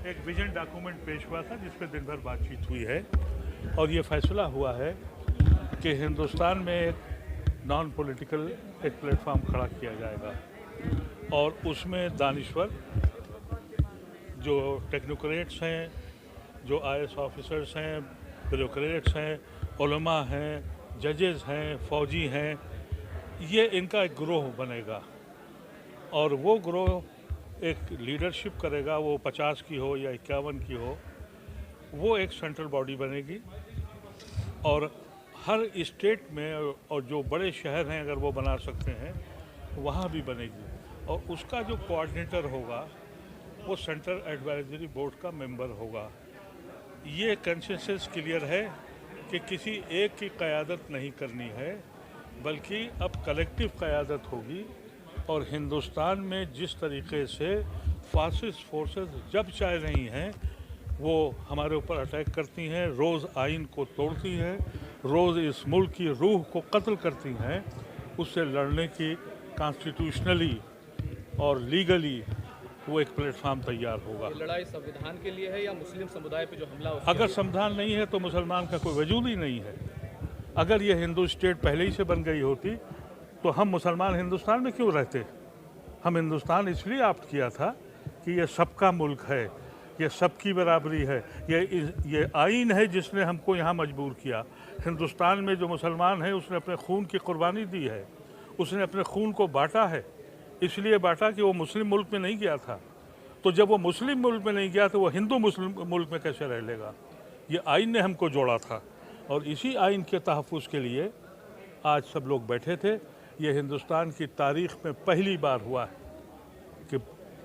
एक vision document पेश हुआ था जिस पर दिन भर बातचीत हुई है और ये फैसला हुआ है कि हिंदुस्तान में एक नॉन पॉलिटिकल एक प्लेटफॉर्म खड़ा किया जाएगा और उसमें दानिश्वर जो टेक्नोक्रेट्स हैं, जो आईएएस ऑफिसर्स हैं, ब्यूरोक्रेट्स हैं, उलमा हैं, जजेस हैं, फौजी हैं, ये इनका एक ग्रोह बनेगा और वो ग्रोह एक लीडरशिप करेगा, वो 50 की हो या 51 की हो, वो एक सेंट्रल बॉडी बनेगी और हर स्टेट में और जो बड़े शहर हैं अगर वो बना सकते हैं वहाँ भी बनेगी और उसका जो कोऑर्डिनेटर होगा वो सेंट्रल एडवाइजरी बोर्ड का मेंबर होगा। ये कंसेंसस क्लियर है कि किसी एक की क़यादत नहीं करनी है बल्कि अब कलेक्टिव क़यादत होगी और हिंदुस्तान में जिस तरीके से फासिस्ट फोर्सेस जब चाह रही हैं वो हमारे ऊपर अटैक करती हैं, रोज़ आइन को तोड़ती हैं, रोज़ इस मुल्क की रूह को कत्ल करती हैं, उससे लड़ने की कॉन्स्टिट्यूशनली और लीगली वो एक प्लेटफॉर्म तैयार होगा। ये लड़ाई संविधान के लिए है या मुस्लिम समुदाय पे जो हमला अगर संविधान नहीं है तो मुसलमान का कोई वजूद ही नहीं है। अगर ये हिंदू स्टेट पहले ही से बन गई होती तो हम मुसलमान हिंदुस्तान में क्यों रहते? हम हिंदुस्तान इसलिए ऑप्ट किया था कि ये सबका मुल्क है, ये सबकी बराबरी है, ये आइन है जिसने हमको यहाँ मजबूर किया। हिंदुस्तान में जो मुसलमान है उसने अपने खून की कुर्बानी दी है, उसने अपने खून को बांटा है, इसलिए बांटा कि वो मुस्लिम मुल्क में नहीं गया था। तो जब वो मुस्लिम मुल्क में नहीं गया तो वो हिंदू मुस्लिम मुल्क में कैसे रह लेगा? ये आइन ने हमको जोड़ा था और इसी आइन के तहफ़्फ़ुज़ के लिए आज सब लोग बैठे थे। ये हिंदुस्तान की तारीख़ में पहली बार हुआ है कि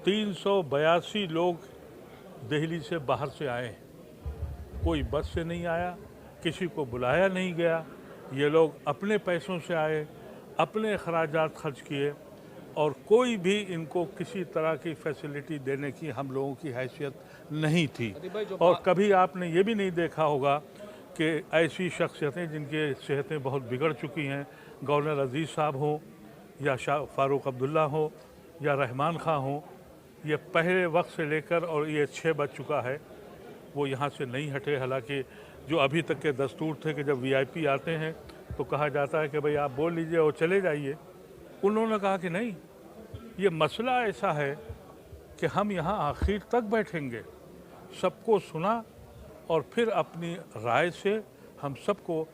382 लोग दिल्ली से बाहर से आए। कोई बस से नहीं आया, किसी को बुलाया नहीं गया, ये लोग अपने पैसों से आए, अपने अखराजात खर्च किए और कोई भी इनको किसी तरह की फैसिलिटी देने की हम लोगों की हैसियत नहीं थी। और कभी आपने ये भी नहीं देखा होगा कि ऐसी शख्सियतें जिनकी सेहतें बहुत बिगड़ चुकी हैं, गवर्नर अजीज़ साहब हों या शाह फ़ारूक अब्दुल्ला हो या रहमान खां हो, ये पहले वक्त से लेकर और ये 6 बज चुका है वो यहाँ से नहीं हटे। हालांकि जो अभी तक के दस्तूर थे कि जब वीआईपी आते हैं तो कहा जाता है कि भाई आप बोल लीजिए और चले जाइए, उन्होंने कहा कि नहीं, ये मसला ऐसा है कि हम यहाँ आखिर तक बैठेंगे, सबको सुना और फिर अपनी राय से हम सबको